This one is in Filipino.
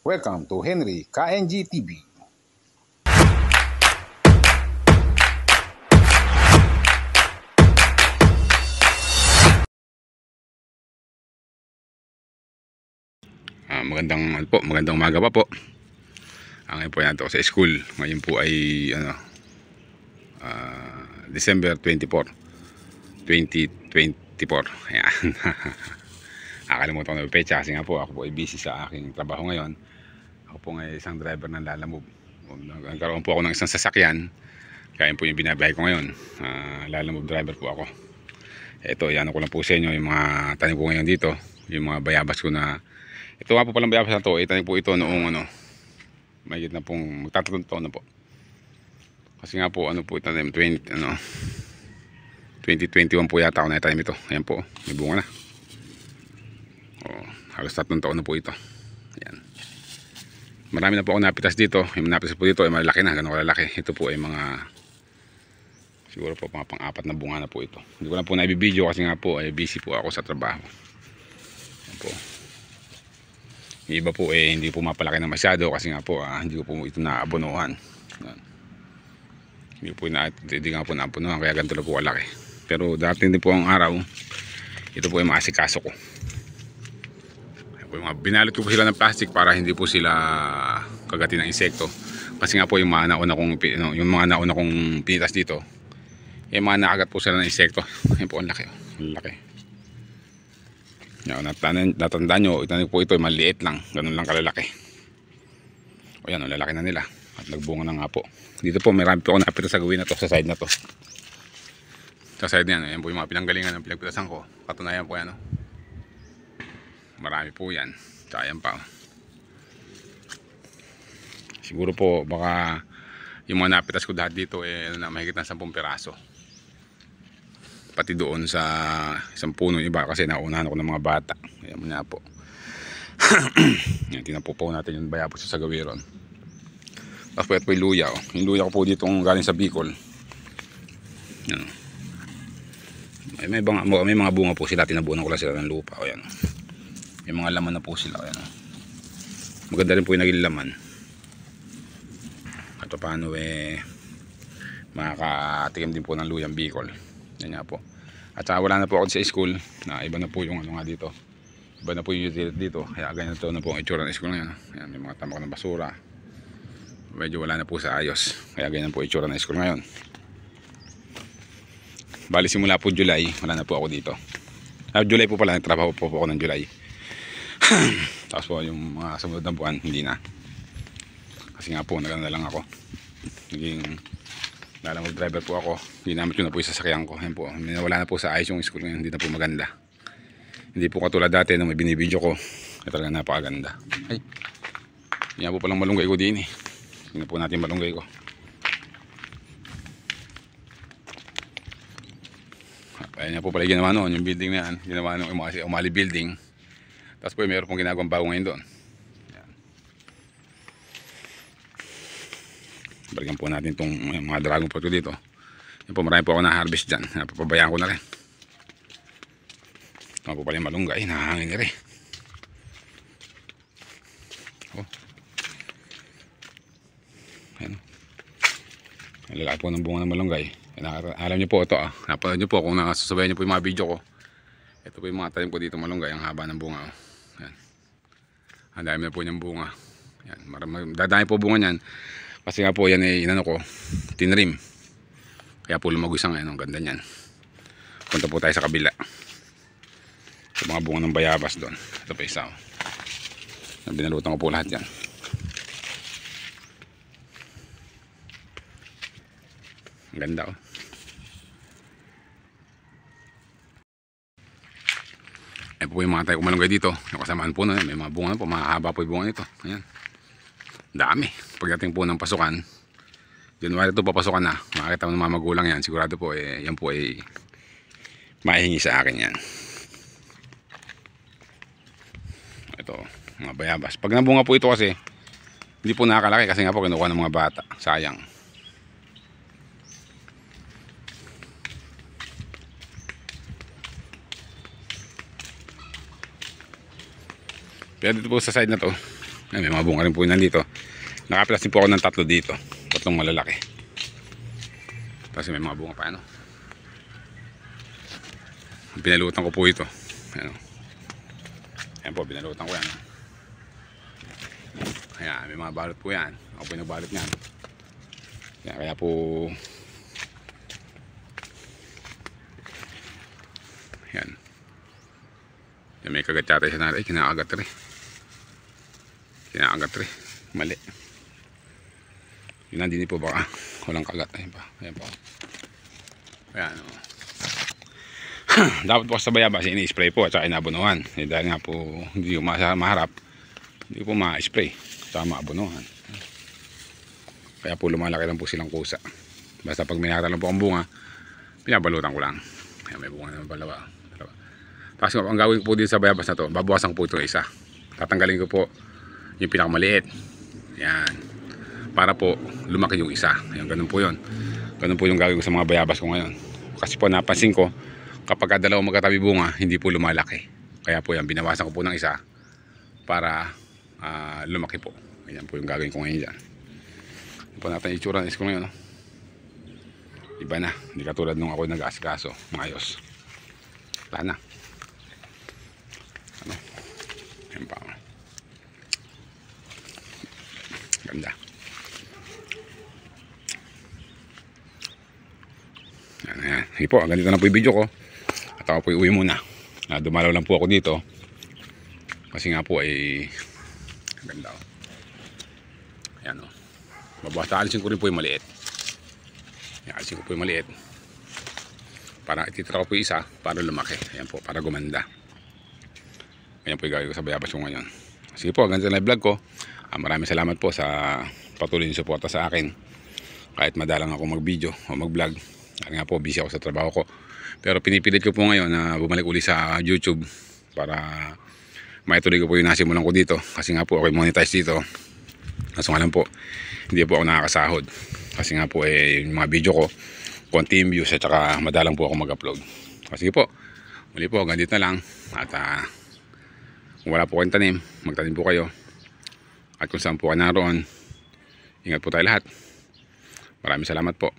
Welcome to Henry KNG TV. Magandang umaga pa po. Ngayon po yan to sa school. Ngayon po ay December 24, 2024. Ayan. Nakalimutan ko na yung pecha kasi nga po ako po ay busy sa aking trabaho ngayon. Ako po ngayon isang driver ng Lalamove. Nagkaroon po ako ng isang sasakyan. Kaya po yung binabiyahe ko ngayon. Lalamove driver po ako. Ito, yan ko lang po sa inyo yung mga tanim ko ngayon dito. Yung mga bayabas ko na. Ito nga po palang bayabas na to. Itanim po ito noong mahigit na pong magtatatong taon na po. Kasi nga po po itanim 2021 po yata ako na itanim ito. Ayan po, may bunga na. Halos 3 taon na po ito. Ayan. Marami na po ako napitas dito. Yung napitas po dito ay malaki na, gano'ng kalalaki. Ito po ay mga siguro po mga pang-4 na bunga na po ito. Hindi ko lang po na-video kasi nga po ay busy po ako sa trabaho. Ayan po. Yung iba po hindi po mapalaki na masyado kasi nga po hindi ko po ito naabonohan. Hindi nga po naabonohan kaya ganito lang po kalaki. Pero dating din po ang araw, ito po ay maasikaso ko. Binalot ko po sila ng plastic para hindi po sila kagatin ng insekto. Kasi nga po yung mga nauna kong pinitas dito, mga nakagat po sila ng insekto. Ayan po, ang laki. Ang laki. Natandaan nyo, itanim po ito ay maliit lang. Ganun lang kalalaki. O yan, ang lalaki na nila. At nagbunga na nga po. Dito po, marami po ako napita sa gawin na to, sa side na to. Sa side niyan, ayan po yung mga pinanggalingan ng pinagpitasan ko. Katunayan po yan, marami po yan. Sayang pa. Siguro po baka yung mga napitas ko lahat dito mahigit na 10 piraso. Pati doon sa isang puno iba kasi naunahan ako ng mga bata. Ayan mo na po. Tinapupaw natin yung bayabos sa gawiron. Tapos po yung luya. Yung luya ko po dito galing sa Bicol. Yan. May mga bunga po sila. Tinabunan ko lang sila ng lupa. Ayan. May mga laman na po sila. Ayan. Maganda rin po yung naging laman. At paano makakatikim din po ng luyang Bicol. Yan nga po. At saka wala na po ako sa school. Iba na po yung nga dito. Iba na po yung utility dito. Kaya ganyan na po ang itsura ng school ngayon. Ayan, may mga tamak ng basura. Medyo wala na po sa ayos. Kaya ganyan po itsura ng school ngayon. Bali simula po July, wala na po ako dito. July po pala, nagtrabaho po ako ng July. Tapos po yung mga sumunod na buwan hindi na kasi nga po naganda lang ako, naging Lalamove driver po ako. Ginamit ko na po yung sasakyan ko. Yan po, wala na po sa ayos yung school ngayon, hindi na po maganda, hindi po katulad dati na may binibidyo ko ay talaga napakaganda. Ay, yan po palang malunggay ko din tingnan po natin malunggay ko. Ayan po pala ginawa noon, yung building na yan ginawa noon, umali building. Tapos po mayroon pong ginagawang bago ngayon doon. Ayan. Balikan po natin itong mga dragon fruit dito. Yan po, marami po ako na-harvest dyan. Napapabayaan ko na rin. Ito po pala yung malunggay. Nahahangin na rin. Ayan. Ang lalaki po ng bunga ng malunggay. Alam nyo po ito. Napanood nyo po kung nakasusabayan nyo po yung mga video ko. Ito po yung mga tanim ko dito malunggay. Ang haba ng bunga. Ayan. Ang dami na po niyang bunga. Ayan. Dadami po bunga niyan. Kasi nga po yan tinrim. Kaya po lumagos ang ang ganda niyan. Punta po tayo sa kabila. Sa mga bunga ng bayabas doon. Ito pa isa. Binalutan ko po lahat yan. Ang ganda Ayan po yung mga tayo kumalunggay dito. Yung kasamaan po na may mga bunga po. Mahaba po yung bunga nito. Ayan. Dami. Pagdating po ng pasukan, January ito papasukan na. Makakita mo ng mga magulang yan. Sigurado po yan po mahihingi sa akin yan. Ito, mga bayabas. Pag nabunga po ito kasi, hindi po nakakalaki kasi nga po kinukuha ng mga bata. Sayang. Kaya dito po sa side na to, Ayan, may mga bunga rin po nandito. Nakapilas din po ako ng 3 dito. 3 malalaki. Tapos may mga bunga pa ano. Binalutan ko po ito. Ayan, ayan po, binalutan ko yan. Ayan, may mga balot po yan. Ako po yung nagbalot yan. Kaya po yan. Yan, may kagat yata siya na rin. Kinakagat rin. Kinakagat rin. Mali. Yun na, din po baka walang kagat. Ayan pa. Ayan pa. Ayan o. Dapat po sa bayabas ini-spray po at saka inabunuhan. Dahil nga po hindi yung maharap, hindi po ma-spray at saka maabunuhan. Kaya po lumalaki lang po silang kusa. Basta pag may nakita lang po ang bunga, pinabalutan ko lang. Ayan, may bunga naman dalawa. Tapos ang gawin ko po dito sa bayabas na to, babawasan ko po ito isa. Tatanggalin ko po yung pinakamaliit. Yan. Para po lumaki yung isa. Ayan, ganun po yun. Ganun po yung gawin ko sa mga bayabas ko ngayon. Kasi po napansin ko, kapag dalawang magkatabi bunga, hindi po lumalaki. Kaya po yan, binawasan ko po ng isa para lumaki po. Ayan po yung gagawin ko ngayon dyan. Ito po natin itsura ng isko ngayon. Iba na. Hindi katulad nung ako nag-asikaso. Mayos. Wala na. Ano? Ayan pa. Ganda. Ayan, ayan. Sige po, ganito na po yung video ko. At ako po uwi muna. Dumalaw lang po ako dito. Kasi nga po ay ganda o. Ayan o. Basta alisin ko rin po yung maliit. Ayan, alisin ko po yung maliit. Para ititira ko po yung isa para lumaki. Ayan po, para gumanda. Ayan po yung gagawin ko sa bayabas ko ngayon. Sige po, ganito na yung vlog ko. Maraming salamat po sa patuloy yung suporta sa akin. Kahit madalang ako mag-video o mag-vlog. Dahil nga po, busy ako sa trabaho ko. Pero pinipilit ko po ngayon na bumalik uli sa YouTube para maituloy ko po yung nasimulan ko dito. Kasi nga po, ako monetize dito. Kaso nga lang po, hindi po ako nakakasahod. Kasi nga po, yung mga video ko, konti yung views at saka madalang po ako mag-upload. Sige po, muli po, hanggang dito na lang. At kung wala po kayong tanim, magtanim po kayo. At kung saan po kayo naroon, ingat po tayo lahat. Maraming salamat po.